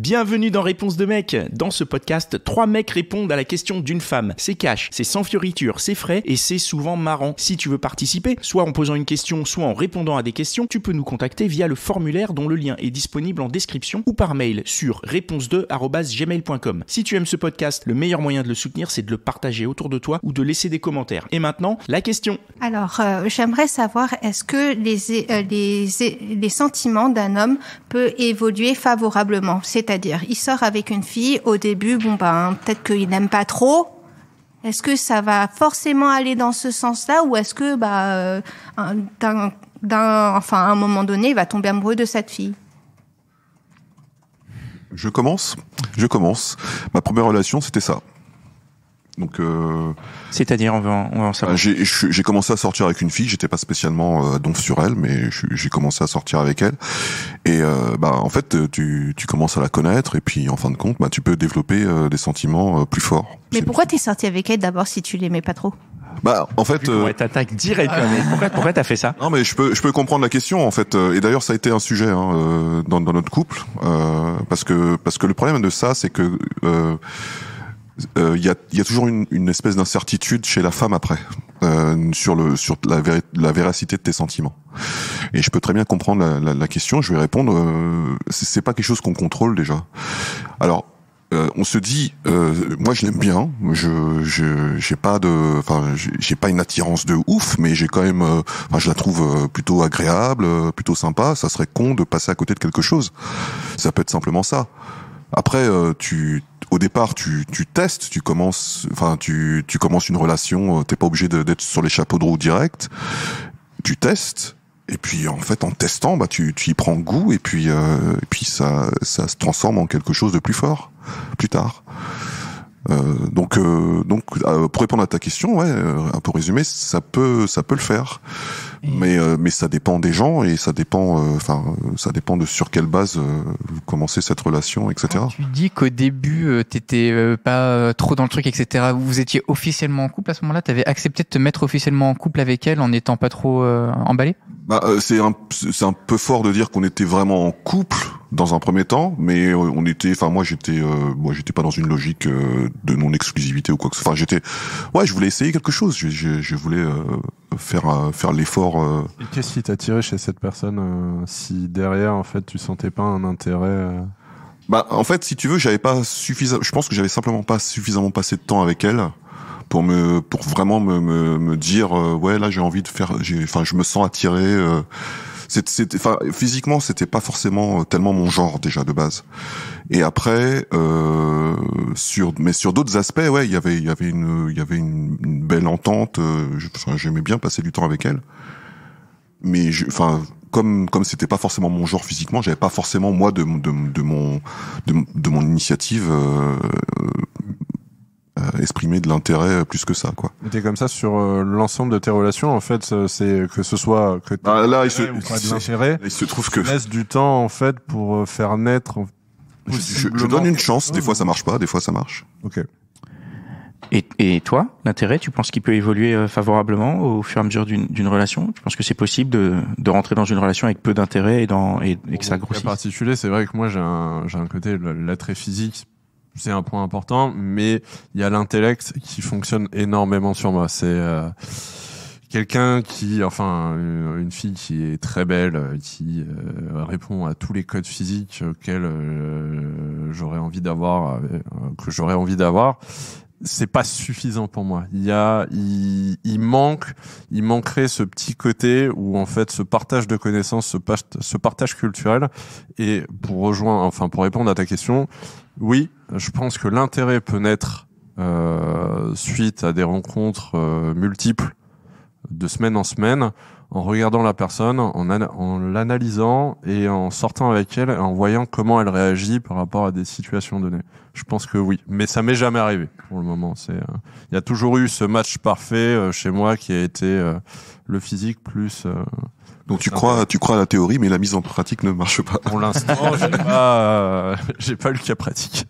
Bienvenue dans Réponse de mec. Dans ce podcast, 3 mecs répondent à la question d'une femme. C'est cash, c'est sans fioriture, c'est frais et c'est souvent marrant. Si tu veux participer, soit en posant une question, soit en répondant à des questions, tu peux nous contacter via le formulaire dont le lien est disponible en description ou par mail sur réponse2@gmail.com. Si tu aimes ce podcast, le meilleur moyen de le soutenir, c'est de le partager autour de toi ou de laisser des commentaires. Et maintenant, la question. Alors, j'aimerais savoir, est-ce que les sentiments d'un homme peuvent évoluer favorablement ? C'est-à-dire, il sort avec une fille, au début, peut-être qu'il n'aime pas trop. Est-ce que ça va forcément aller dans ce sens-là, ou est-ce que, à un moment donné, il va tomber amoureux de cette fille ? Je commence. Ma première relation, c'était ça. Donc, c'est-à-dire, on va en savoir. J'ai commencé à sortir avec une fille. J'étais pas spécialement donf sur elle, mais j'ai commencé à sortir avec elle. Et en fait, tu commences à la connaître, et puis en fin de compte, tu peux développer des sentiments plus forts. Mais pourquoi t'es sorti avec elle d'abord si tu l'aimais pas trop ? En fait, t'attaques direct. Pourquoi t'as fait ça ? Non, mais je peux comprendre la question en fait. Et d'ailleurs, ça a été un sujet dans notre couple, parce que le problème de ça, c'est que il y a toujours une espèce d'incertitude chez la femme après sur la véracité de tes sentiments. Et je peux très bien comprendre la question. Je vais répondre. C'est pas quelque chose qu'on contrôle déjà. Alors, on se dit, moi je l'aime bien. J'ai pas une attirance de ouf, mais j'ai quand même, je la trouve plutôt agréable, plutôt sympa. Ça serait con de passer à côté de quelque chose. Ça peut être simplement ça. Après, au départ, tu testes, tu commences une relation, t'es pas obligé d'être sur les chapeaux de roue direct. Tu testes, et puis en fait, en testant, tu y prends goût, et puis ça se transforme en quelque chose de plus fort, plus tard. Donc, pour répondre à ta question, un peu résumé, ça peut le faire. Mais ça dépend des gens, et ça dépend de sur quelle base vous commencez cette relation, etc. Quand tu dis qu'au début t'étais pas trop dans le truc, etc. Vous étiez officiellement en couple à ce moment-là. T'avais accepté de te mettre officiellement en couple avec elle en n'étant pas trop emballé. C'est un peu fort de dire qu'on était vraiment en couple dans un premier temps, mais on était, moi j'étais pas dans une logique de non-exclusivité ou quoi que ce soit. Je voulais essayer quelque chose. Je voulais faire l'effort. Et qu'est-ce qui t'a attiré chez cette personne si derrière en fait tu sentais pas un intérêt En fait, si tu veux, je pense que j'avais simplement pas suffisamment passé de temps avec elle pour vraiment me dire là j'ai envie de faire, je me sens attiré. Physiquement, c'était pas forcément tellement mon genre déjà de base. Et après, sur d'autres aspects, il y avait une belle entente. J'aimais bien passer du temps avec elle. Mais comme c'était pas forcément mon genre physiquement, j'avais pas forcément moi de mon initiative exprimer de l'intérêt plus que ça, quoi. Mais t'es comme ça sur l'ensemble de tes relations, en fait, c'est que ce soit que là, il se trouve que laisse du temps en fait pour faire naître. Je donne une chance. Des fois ça marche pas, des fois ça marche. Ok. Et toi, l'intérêt, tu penses qu'il peut évoluer favorablement au fur et à mesure d'une relation ? Tu penses que c'est possible de rentrer dans une relation avec peu d'intérêt et que ça grossisse ? En particulier, c'est vrai que moi j'ai un côté, l'attrait physique, c'est un point important, mais il y a l'intellect qui fonctionne énormément sur moi. C'est quelqu'un une fille qui est très belle, qui répond à tous les codes physiques auxquels j'aurais envie d'avoir, c'est pas suffisant pour moi. Il manquerait ce petit côté où en fait ce partage de connaissances, ce partage culturel. Et pour répondre à ta question, oui, je pense que l'intérêt peut naître suite à des rencontres multiples de semaine en semaine, en regardant la personne, en l'analysant et en sortant avec elle, et en voyant comment elle réagit par rapport à des situations données. Je pense que oui, mais ça m'est jamais arrivé pour le moment. Il y a toujours eu ce match parfait chez moi qui a été le physique plus. Donc tu crois à la théorie, mais la mise en pratique ne marche pas. Pour l'instant, j'ai pas eu le cas pratique.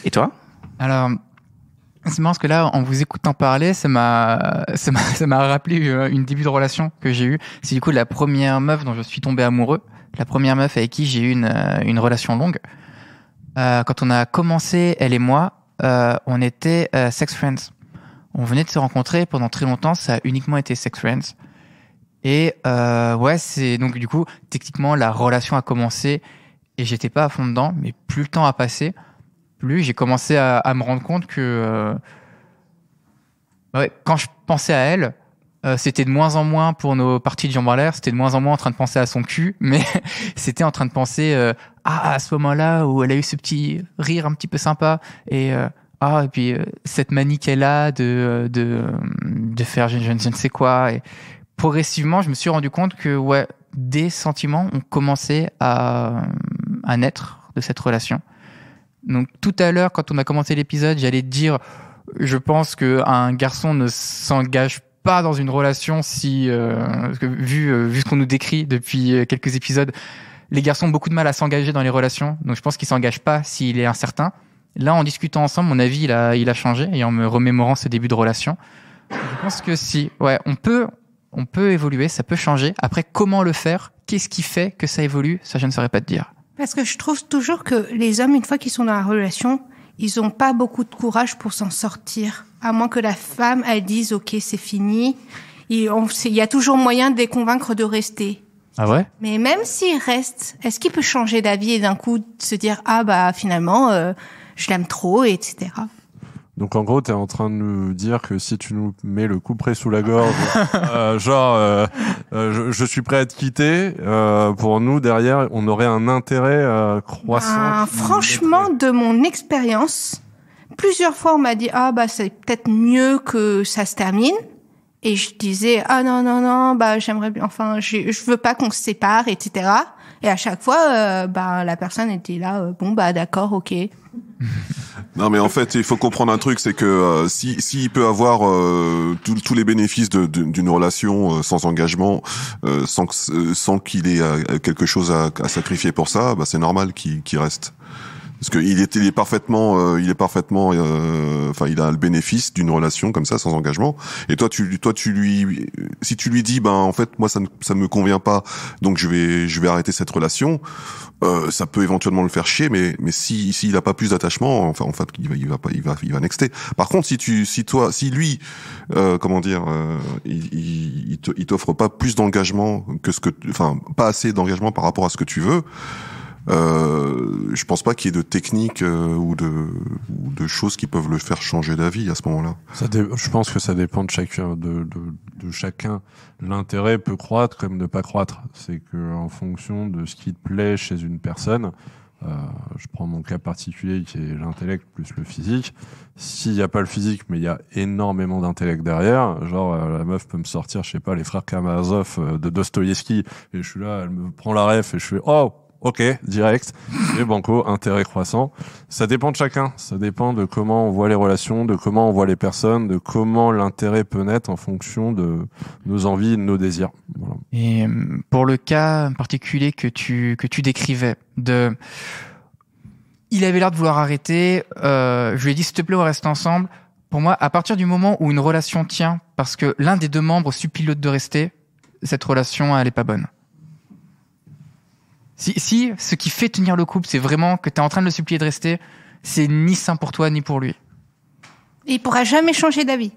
Et toi ? Alors, c'est marrant parce que là, en vous écoutant parler, ça m'a rappelé une début de relation que j'ai eue. C'est du coup la première meuf dont je suis tombé amoureux, la première meuf avec qui j'ai eu une relation longue. quand on a commencé, elle et moi, on était sex friends. On venait de se rencontrer pendant très longtemps, ça a uniquement été sex friends. Et c'est donc du coup, techniquement, la relation a commencé et j'étais pas à fond dedans, mais plus le temps a passé, plus j'ai commencé à me rendre compte que quand je pensais à elle, c'était de moins en moins pour nos parties de jambes en l'air, c'était de moins en moins en train de penser à son cul, mais c'était en train de penser à ce moment-là où elle a eu ce petit rire un petit peu sympa et puis cette manie qu'elle a de faire je ne sais quoi. Et progressivement, je me suis rendu compte que des sentiments ont commencé à naître de cette relation. Donc tout à l'heure, quand on a commencé l'épisode, j'allais te dire, je pense qu'un garçon ne s'engage pas dans une relation si, parce que vu ce qu'on nous décrit depuis quelques épisodes, les garçons ont beaucoup de mal à s'engager dans les relations. Donc je pense qu'il s'engage pas s'il est incertain. Là, en discutant ensemble, mon avis, il a changé et en me remémorant ce début de relation. Je pense que si, on peut évoluer, ça peut changer. Après, comment le faire? Qu'est-ce qui fait que ça évolue? Ça, je ne saurais pas te dire. Parce que je trouve toujours que les hommes, une fois qu'ils sont dans la relation, ils ont pas beaucoup de courage pour s'en sortir. À moins que la femme, elle dise, OK, c'est fini. Il y a toujours moyen de les convaincre de rester. Ah ouais? Mais même s'il reste, est-ce qu'il peut changer d'avis et d'un coup se dire, finalement, je l'aime trop, etc. Donc en gros, t'es en train de nous dire que si tu nous mets le couperet sous la gorge, je suis prêt à te quitter, pour nous derrière, on aurait un intérêt croissant. Franchement, de mon expérience, plusieurs fois on m'a dit c'est peut-être mieux que ça se termine, et je disais non, j'aimerais bien, je veux pas qu'on se sépare, etc. Et à chaque fois, la personne était là, d'accord, ok. Non, mais en fait, il faut comprendre un truc, c'est que s'il peut avoir tous les bénéfices d'une relation sans engagement, sans qu'il ait quelque chose à sacrifier pour ça, c'est normal qu'il reste. Parce que il est parfaitement, il a le bénéfice d'une relation comme ça sans engagement. Et toi, si tu lui dis, en fait, moi ça ne me convient pas, donc je vais arrêter cette relation. Ça peut éventuellement le faire chier, mais s'il a pas plus d'attachement, en fait, il va nexter. Par contre, si lui, il t'offre pas plus d'engagement pas assez d'engagement par rapport à ce que tu veux. Je pense pas qu'il y ait de techniques ou de choses qui peuvent le faire changer d'avis à ce moment-là. Je pense que ça dépend de chacun, de chacun. L'intérêt peut croître comme ne pas croître. C'est que en fonction de ce qui te plaît chez une personne, je prends mon cas particulier qui est l'intellect plus le physique. S'il y a pas le physique, mais il y a énormément d'intellect derrière, la meuf peut me sortir, je sais pas, les frères Karamazov de Dostoïevski, et je suis là, elle me prend la ref et je fais ok, direct, et banco, intérêt croissant. Ça dépend de chacun, ça dépend de comment on voit les relations, de comment on voit les personnes, de comment l'intérêt peut naître en fonction de nos envies et de nos désirs. Voilà. Et pour le cas particulier que tu décrivais, il avait l'air de vouloir arrêter, je lui ai dit s'il te plaît on reste ensemble. Pour moi, à partir du moment où une relation tient, parce que l'un des deux membres supplie l'autre de rester, cette relation elle est pas bonne. Si ce qui fait tenir le couple, c'est vraiment que t'es en train de le supplier de rester, c'est ni sain pour toi ni pour lui. Et il pourra jamais changer d'avis.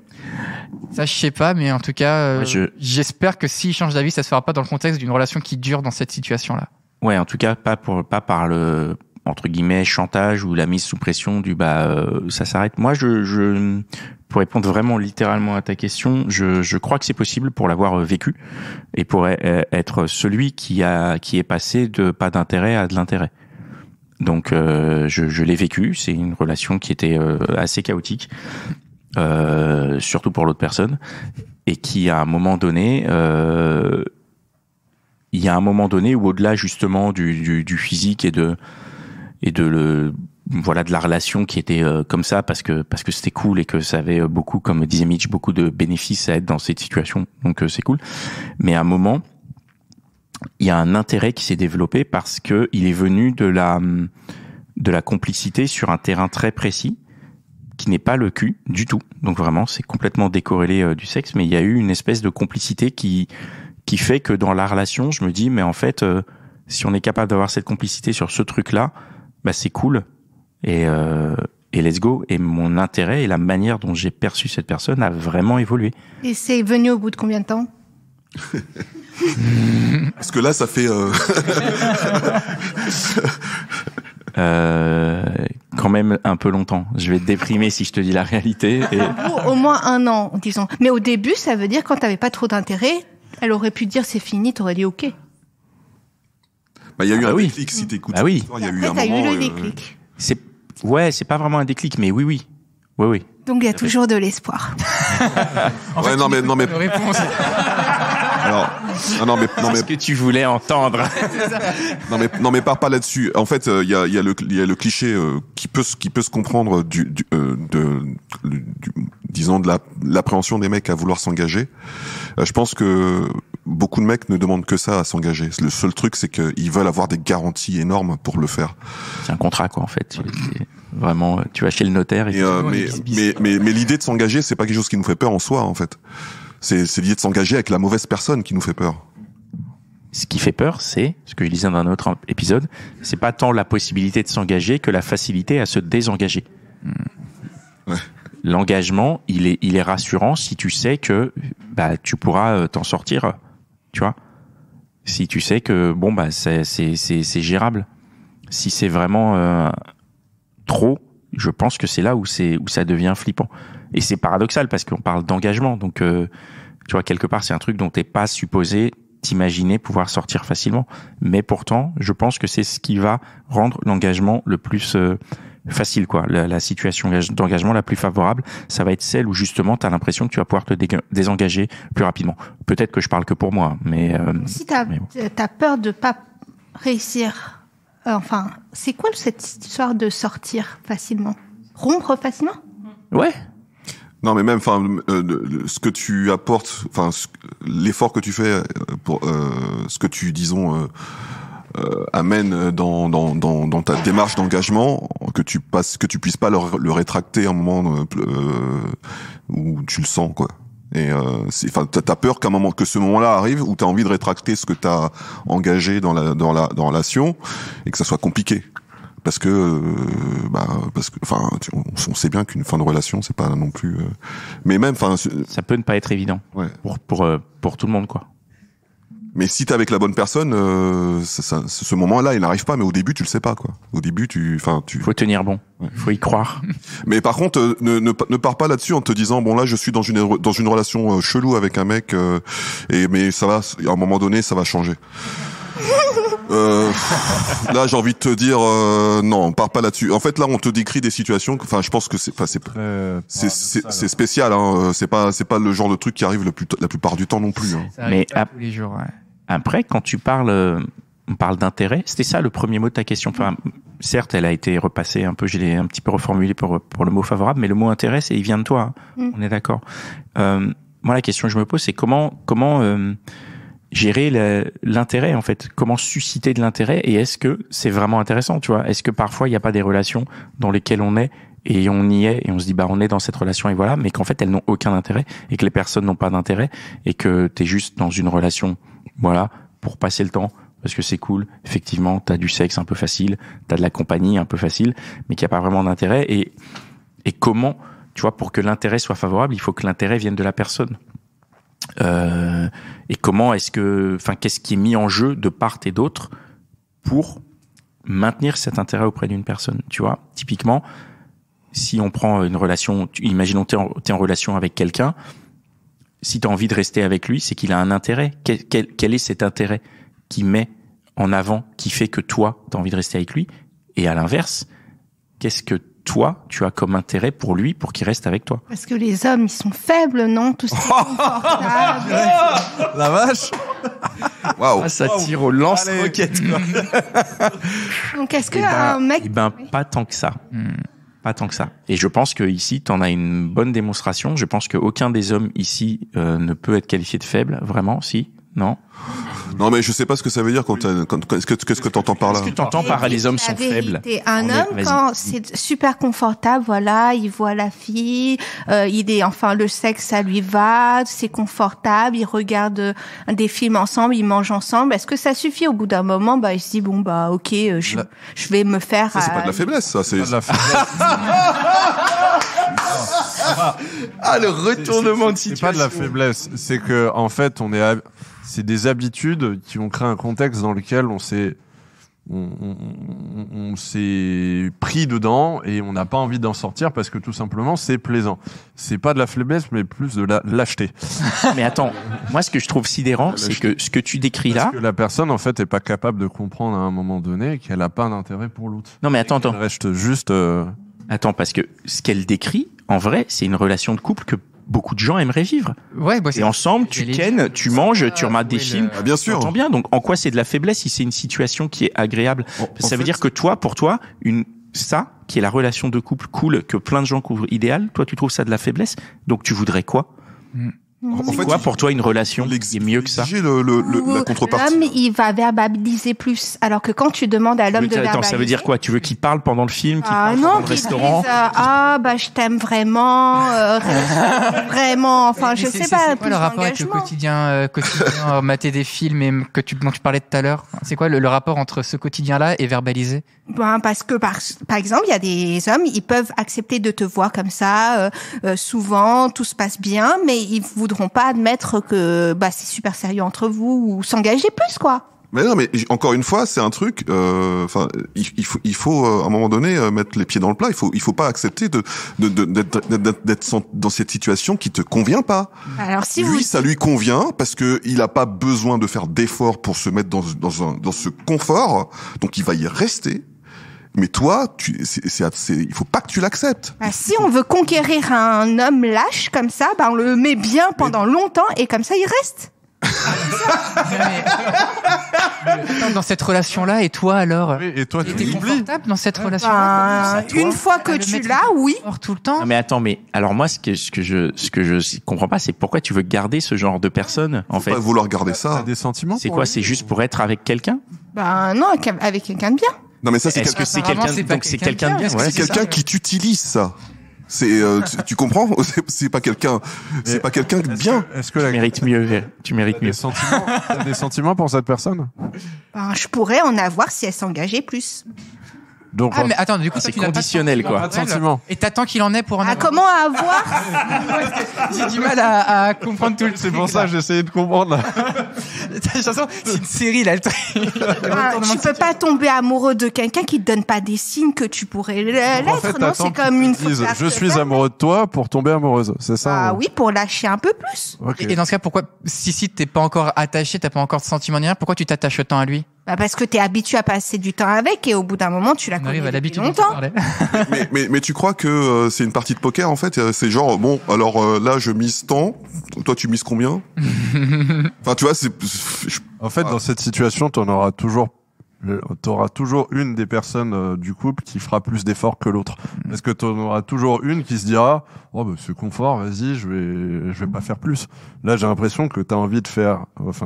Ça, je sais pas, mais en tout cas, j'espère que s'il change d'avis, ça se fera pas dans le contexte d'une relation qui dure dans cette situation-là. Ouais, en tout cas, pas par le, entre guillemets, chantage ou la mise sous pression du ça s'arrête. Moi, pour répondre vraiment littéralement à ta question, je crois que c'est possible pour l'avoir vécu et pour être celui qui est passé de pas d'intérêt à de l'intérêt. Donc je l'ai vécu, c'est une relation qui était assez chaotique, surtout pour l'autre personne, et qui à un moment donné il y a un moment donné où au-delà justement du physique et de la relation qui était comme ça parce que c'était cool et que ça avait beaucoup, comme disait Mitch, beaucoup de bénéfices à être dans cette situation, donc c'est cool. Mais à un moment, il y a un intérêt qui s'est développé parce que il est venu de la complicité sur un terrain très précis qui n'est pas le cul du tout. Donc vraiment, c'est complètement décorrélé du sexe, mais il y a eu une espèce de complicité qui fait que dans la relation, je me dis mais en fait si on est capable d'avoir cette complicité sur ce truc-là, c'est cool. et let's go. Et mon intérêt et la manière dont j'ai perçu cette personne a vraiment évolué. Et c'est venu au bout de combien de temps? Parce que là, ça fait... Quand même un peu longtemps. Je vais te déprimer si je te dis la réalité. Et... Au moins 1 an, disons. Mais au début, ça veut dire quand t'avais pas trop d'intérêt, elle aurait pu dire c'est fini, t'aurais dit ok. Bah, il y a eu un déclic, si t'écoutes. Bah oui. Il y a eu Après, un t'as moment... eu le déclic. C'est pas vraiment un déclic, mais oui. Donc il y a toujours de l'espoir. En fait, non mais réponse. alors non mais C'est ce que tu voulais entendre. non mais pars pas là-dessus. En fait, il y a le cliché qui peut se comprendre disons de l'appréhension des mecs à vouloir s'engager. Je pense que beaucoup de mecs ne demandent que ça à s'engager. Le seul truc, c'est qu'ils veulent avoir des garanties énormes pour le faire. C'est un contrat, quoi, en fait. Vraiment, tu vas chez le notaire et mais l'idée de s'engager, c'est pas quelque chose qui nous fait peur en soi, en fait. C'est l'idée de s'engager avec la mauvaise personne qui nous fait peur. Ce qui fait peur, c'est, ce que je disais dans un autre épisode, c'est pas tant la possibilité de s'engager que la facilité à se désengager. Ouais. L'engagement, il est rassurant si tu sais que tu pourras t'en sortir, tu vois. Si tu sais que c'est gérable. Si c'est vraiment trop, je pense que c'est là où ça devient flippant. Et c'est paradoxal parce qu'on parle d'engagement, donc tu vois, quelque part c'est un truc dont t'es pas supposé t'imaginer pouvoir sortir facilement. Mais pourtant, je pense que c'est ce qui va rendre l'engagement le plus facile, quoi. La situation d'engagement la plus favorable, ça va être celle où justement t'as l'impression que tu vas pouvoir te désengager plus rapidement. Peut-être que je parle que pour moi, mais si t'as peur de pas réussir, c'est quoi cette histoire de sortir facilement, rompre facilement? Ouais. Non, mais même, ce que tu apportes, l'effort que tu fais pour ce que tu, disons, amène dans ta démarche d'engagement, que tu puisses pas le rétracter à un moment où tu le sens, quoi. Et t'as peur que ce moment-là arrive où t'as envie de rétracter ce que t'as engagé dans la relation et que ça soit compliqué. Parce que on sait bien qu'une fin de relation, c'est pas non plus. Mais même, ça peut ne pas être évident. Ouais. Pour tout le monde, quoi. Mais si t'es avec la bonne personne, ce moment-là, il n'arrive pas. Mais au début, tu le sais pas, quoi. Au début, Faut tenir bon. Ouais. Faut y croire. Mais par contre, ne pars pas là-dessus en te disant bon là, je suis dans une relation chelou avec un mec, mais ça va. À un moment donné, ça va changer. Là, j'ai envie de te dire non, pars pas là-dessus. En fait, là, on te décrit des situations. Je pense que c'est spécial. Hein. C'est pas le genre de truc qui arrive la plupart du temps non plus. Hein. Mais tous les jours. Ouais. Après, quand tu parles, on parle d'intérêt. C'était ça le premier mot de ta question. Enfin, certes, elle a été repassée un peu. Je l'ai un petit peu reformulée pour le mot favorable, mais le mot intérêt, il vient de toi. Hein. On est d'accord. Moi, la question que je me pose, c'est comment gérer l'intérêt, en fait. Comment susciter de l'intérêt, et est-ce que c'est vraiment intéressant, tu vois? Est-ce que parfois il n'y a pas des relations dans lesquelles on est et on y est et on se dit on est dans cette relation et voilà, mais qu'en fait elles n'ont aucun intérêt et que les personnes n'ont pas d'intérêt et que t'es juste dans une relation, voilà, pour passer le temps parce que c'est cool. Effectivement, t'as du sexe un peu facile, t'as de la compagnie un peu facile, mais qu'il n'y a pas vraiment d'intérêt. Et comment, tu vois, pour que l'intérêt soit favorable, il faut que l'intérêt vienne de la personne. Et comment qu'est-ce qui est mis en jeu de part et d'autre pour maintenir cet intérêt auprès d'une personne, tu vois? Typiquement, si on prend une relation, imaginons t'es en relation avec quelqu'un, si t'as envie de rester avec lui, c'est qu'il a un intérêt. Quel est cet intérêt qui met en avant, qui fait que toi, t'as envie de rester avec lui? Et à l'inverse, qu'est-ce que toi, tu as comme intérêt pour lui, pour qu'il reste avec toi? Parce que les hommes, ils sont faibles, non? Tout ce qui est confortable. La vache. Waouh. Ça tire au lance-roquette. Donc, est-ce qu'un mec... Pas tant que ça. Pas tant que ça. Et je pense que ici, t'en as une bonne démonstration. Je pense qu'aucun des hommes ici ne peut être qualifié de faible, vraiment, si. Non. Non, mais je sais pas ce que ça veut dire qu'est-ce que t'entends par là? Qu'est-ce que t'entends par les hommes sont faibles? Un homme, quand c'est super confortable, voilà, il voit la fille, le sexe, ça lui va, c'est confortable, ils regardent des films ensemble, ils mangent ensemble. Est-ce que ça suffit? Au bout d'un moment, il se dit, ok, je vais me faire... Ça, c'est pas de la faiblesse, ça, c'est... Pas de la faiblesse. Le retournement de situation. C'est pas de la faiblesse, c'est que en fait c'est des habitudes qui ont créé un contexte dans lequel on s'est pris dedans et on n'a pas envie d'en sortir parce que tout simplement c'est plaisant. C'est pas de la faiblesse mais plus de la lâcheté. Mais attends, moi ce que je trouve sidérant, c'est que ce que tu décris là, parce que la personne en fait est pas capable de comprendre à un moment donné qu'elle a pas d'intérêt pour l'autre. Non mais attends. Elle reste juste. Attends, parce que ce qu'elle décrit, en vrai, c'est une relation de couple que beaucoup de gens aimeraient vivre. Ouais, et ensemble, tu kennes, tu manges, tu regardes des films. Bien sûr. Tu entends bien. Donc, en quoi c'est de la faiblesse si c'est une situation qui est agréable? Ça veut dire que pour toi, ça, qui est la relation de couple cool, que plein de gens trouvent idéal, toi, tu trouves ça de la faiblesse? Donc, tu voudrais quoi? En fait, quoi pour toi une relation qui est mieux que ça? La contrepartie. L'homme, il va verbaliser plus. Alors que quand tu demandes à l'homme de verbaliser... Attends, ça veut dire quoi? Tu veux qu'il parle pendant le film, qu'il parle pendant le restaurant? Je t'aime vraiment, vraiment, enfin, je sais pas. C'est quoi le rapport avec le quotidien, mater des films et dont tu parlais tout à l'heure? C'est quoi le rapport entre ce quotidien-là et verbaliser? Parce que par exemple, il y a des hommes, ils peuvent accepter de te voir comme ça, souvent, tout se passe bien, mais ils voudront pas admettre que c'est super sérieux entre vous ou s'engager plus, quoi. Mais non, mais encore une fois, c'est un truc. Il faut à un moment donné mettre les pieds dans le plat. Il faut pas accepter d'être dans cette situation qui te convient pas. Alors si ça lui convient parce que il a pas besoin de faire d'efforts pour se mettre dans ce confort, donc il va y rester. Mais toi, il faut pas que tu l'acceptes. Si on veut conquérir un homme lâche comme ça, on le met bien pendant longtemps et comme ça il reste. Dans cette relation-là, et toi alors? Oui, et toi, t'es confortable dans cette relation-là? Une fois que tu l'as, oui. Tout le temps. Non, mais attends, alors moi, ce que je comprends pas, c'est pourquoi tu veux garder ce genre de personne, en fait. Pas vouloir garder ça. T'as des sentiments? C'est quoi? C'est juste pour être avec quelqu'un? Non, avec quelqu'un de bien. Non, mais ça, c'est Est-ce que c'est quelqu'un, donc c'est quelqu'un de bien? C'est quelqu'un qui t'utilise, ça. C'est, tu comprends? C'est pas quelqu'un de bien. Est-ce que tu mérites mieux. T'as des sentiments pour cette personne? Je pourrais en avoir si elle s'engageait plus. Donc, mais attends, du coup, c'est conditionnel, quoi. Pas de sentiments. Et t'attends qu'il en ait pour en avoir. Comment avoir? J'ai du mal à comprendre tout le C'est pour ça que j'essayais de comprendre. C'est une série, là. Tu peux pas tomber amoureux de quelqu'un qui te donne pas des signes que tu pourrais l'être. En fait, non, c'est comme une faute. Je suis amoureux de toi pour tomber amoureuse, c'est ça? Oui, pour lâcher un peu plus. Okay. Et dans ce cas, pourquoi, si t'es pas encore attaché, t'as pas encore de sentiments ni rien, pourquoi tu t'attaches autant à lui? Parce que t'es habitué à passer du temps avec et au bout d'un moment, tu la connais depuis longtemps. mais tu crois que c'est une partie de poker, en fait? C'est genre, là, je mise tant, toi, tu mises combien? Enfin, tu vois, En fait, dans cette situation, t'auras toujours une des personnes du couple qui fera plus d'efforts que l'autre. Parce que t'en auras toujours une qui se dira, c'est confort, vas-y, je vais pas faire plus. Là, j'ai l'impression que t'as envie de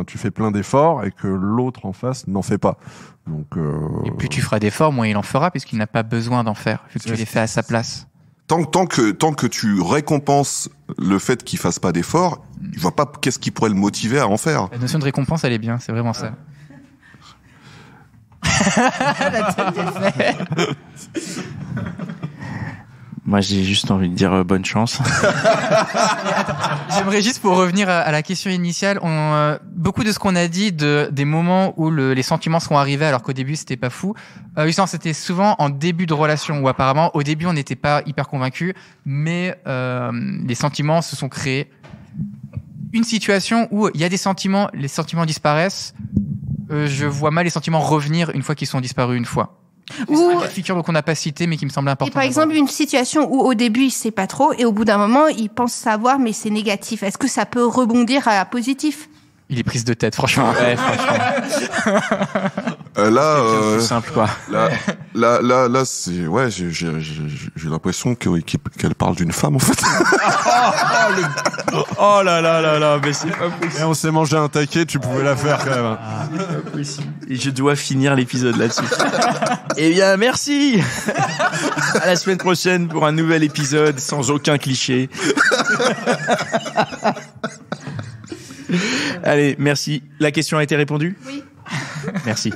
tu fais plein d'efforts et que l'autre en face n'en fait pas. Donc, Et plus tu feras d'efforts, moins il en fera puisqu'il n'a pas besoin d'en faire, vu que tu les fais à sa place. Tant que tu récompenses le fait qu'il fasse pas d'efforts, je vois pas qu'est-ce qui pourrait le motiver à en faire. La notion de récompense, elle est bien, c'est vraiment ça. Moi, j'ai juste envie de dire bonne chance. J'aimerais juste, pour revenir à la question initiale, beaucoup de ce qu'on a dit des moments où les sentiments sont arrivés alors qu'au début c'était pas fou. Justement, c'était souvent en début de relation où apparemment au début on n'était pas hyper convaincus, mais les sentiments se sont créés. Une situation où il y a des sentiments, les sentiments disparaissent. Je vois mal les sentiments revenir une fois qu'ils sont disparus une fois. C'est un cas de figure qu'on n'a pas cité mais qui me semble important. Et par exemple, une situation où au début il sait pas trop et au bout d'un moment il pense savoir mais c'est négatif. Est-ce que ça peut rebondir à positif? Il est prise de tête, franchement. Ouais, franchement. Plus simple, quoi. Là, c'est ouais, j'ai l'impression qu'elle parle d'une femme en fait. Oh là là là là, mais c'est pas possible. Et on s'est mangé un taquet, tu pouvais la faire quand même. C'est pas possible. Et je dois finir l'épisode là-dessus. Eh bien, merci. À la semaine prochaine pour un nouvel épisode sans aucun cliché. Allez, merci. La question a été répondue ? Oui. Merci.